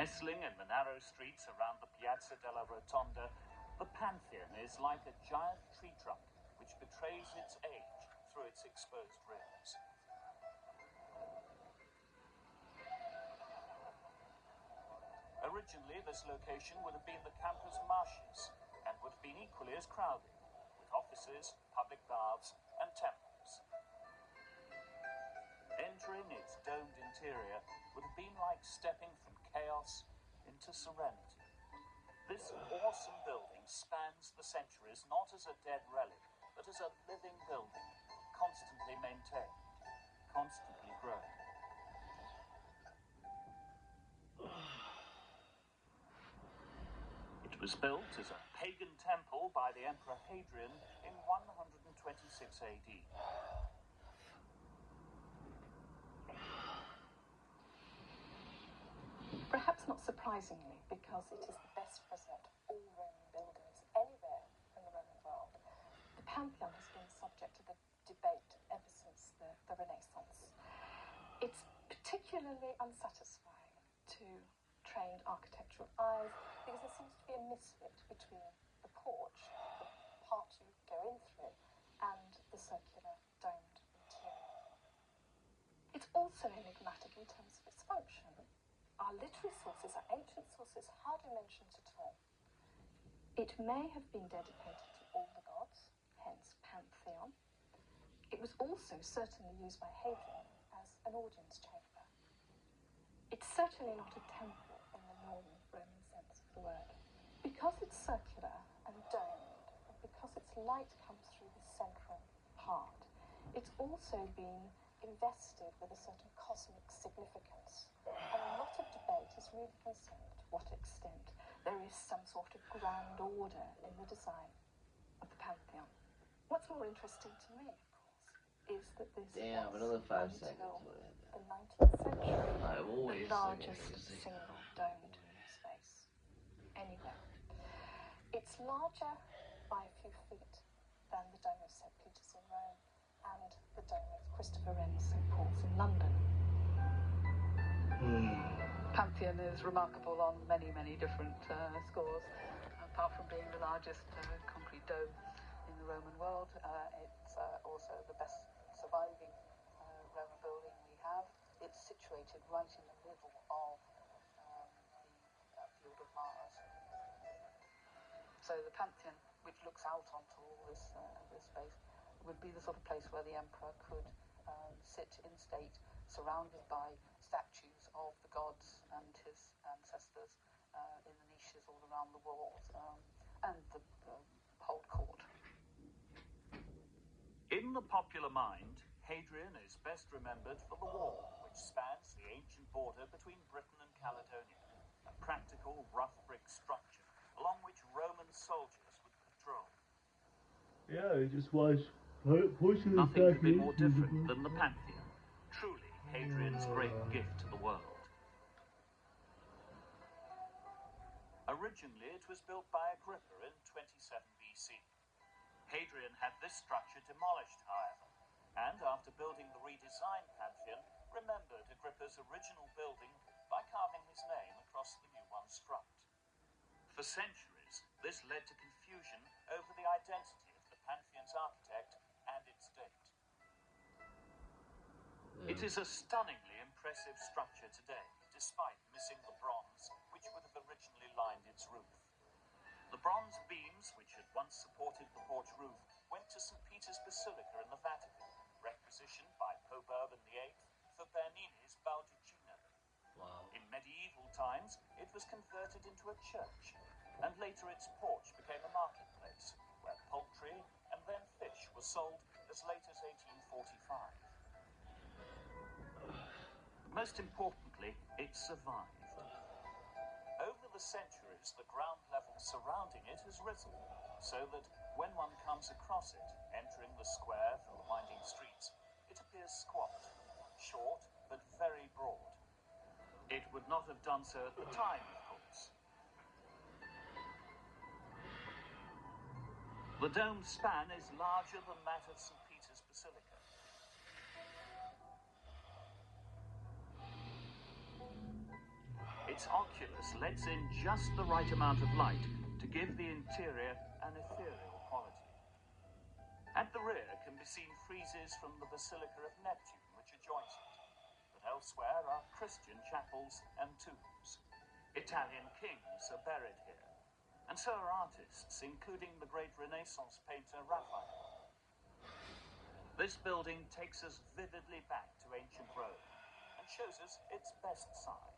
Nestling in the narrow streets around the Piazza della Rotonda, the Pantheon is like a giant tree trunk which betrays its age through its exposed rims. Originally, this location would have been the Campus Martius and would have been equally as crowded, with offices, public baths, and temples. Entering its domed interior would have been like stepping from chaos into serenity. This awesome building spans the centuries not as a dead relic, but as a living building, constantly maintained, constantly growing. It was built as a pagan temple by the Emperor Hadrian in 126 AD. Perhaps not surprisingly, because it is the best preserved of all Roman buildings anywhere in the Roman world, the Pantheon has been subject to the debate ever since the Renaissance. It's particularly unsatisfying to trained architectural eyes because there seems to be a misfit between the porch, the part you go in through, and the circular domed interior. It's also enigmatic in terms of its function. Our literary sources, our ancient sources, hardly mention it at all. It may have been dedicated to all the gods, hence Pantheon. It was also certainly used by Hadrian as an audience chamber. It's certainly not a temple in the normal Roman sense of the word. Because it's circular and domed, and because its light comes through the central part, it's also been invested with a certain cosmic significance. And a lot of debate is really concerned to what extent there is some sort of grand order in the design of the Pantheon. What's more interesting to me, of course, is that this another 5 seconds. The 19th century, the largest single domed space anywhere. It's larger by a few feet than the Dome of St. Peter's in Rome and the Dome of Christopher Wren's St. Paul's in London. Pantheon is remarkable on many, many different scores. Apart from being the largest concrete dome in the Roman world, it's also the best surviving Roman building we have. It's situated right in the middle of the field of Mars. So the Pantheon, which looks out onto all this space, would be the sort of place where the emperor could sit in state, surrounded by statues of the gods and his ancestors in the niches all around the walls and the whole court. In the popular mind, Hadrian is best remembered for the wall, which spans the ancient border between Britain and Caledonia, a practical rough brick structure along which Roman soldiers would patrol. Yeah, it just was pushing. Nothing could be more different than the Pantheon, truly Hadrian's great gift to the world. Originally, it was built by Agrippa in 27 BC. Hadrian had this structure demolished, however, and after building the redesigned Pantheon, remembered Agrippa's original building by carving his name across the new one struct. For centuries, this led to confusion over the identity of the Pantheon's architect and its date. It is a stunningly impressive structure today, despite missing the bronze, which would have originally lined its roof. The bronze beams, which had once supported the porch roof, went to St. Peter's Basilica in the Vatican, requisitioned by Pope Urban VIII for Bernini's Baudicino. Wow. In medieval times, it was converted into a church, and later its porch became a marketplace, where poultry and then fish were sold as late as 1845. Most importantly, it survived. Over the centuries, the ground level surrounding it has risen, so that when one comes across it, entering the square from the winding streets, it appears squat, short, but very broad. It would not have done so at the time, of course. The domed span is larger than that of St. Peter's Basilica. It Its oculus lets in just the right amount of light to give the interior an ethereal quality. At the rear can be seen friezes from the Basilica of Neptune, which adjoins it, but elsewhere are Christian chapels and tombs. Italian kings are buried here, and so are artists, including the great Renaissance painter Raphael. This building takes us vividly back to ancient Rome and shows us its best side,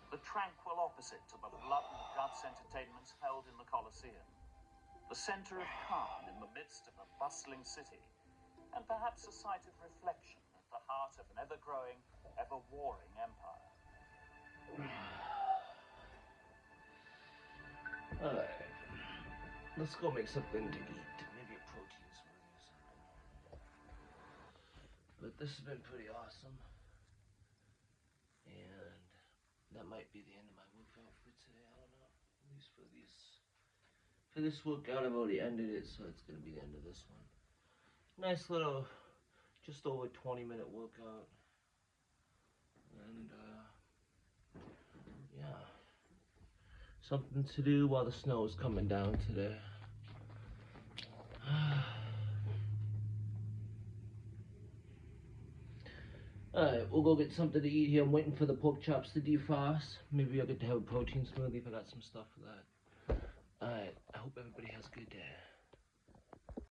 the tranquil opposite to the blood and guts entertainments held in the Colosseum, the center of calm in the midst of a bustling city, and perhaps a site of reflection at the heart of an ever-growing, ever-warring empire. Alright. Let's go make something to eat. Maybe a protein smoothie or something. But this has been pretty awesome. And that might be the end of my workout for today. I don't know. At least for this workout, I've already ended it, so it's gonna be the end of this one. Nice little, just over 20-minute workout. And yeah. Something to do while the snow is coming down today. Alright, we'll go get something to eat here. I'm waiting for the pork chops to defrost. Maybe I'll get to have a protein smoothie if I got some stuff for that. Alright, I hope everybody has a good day.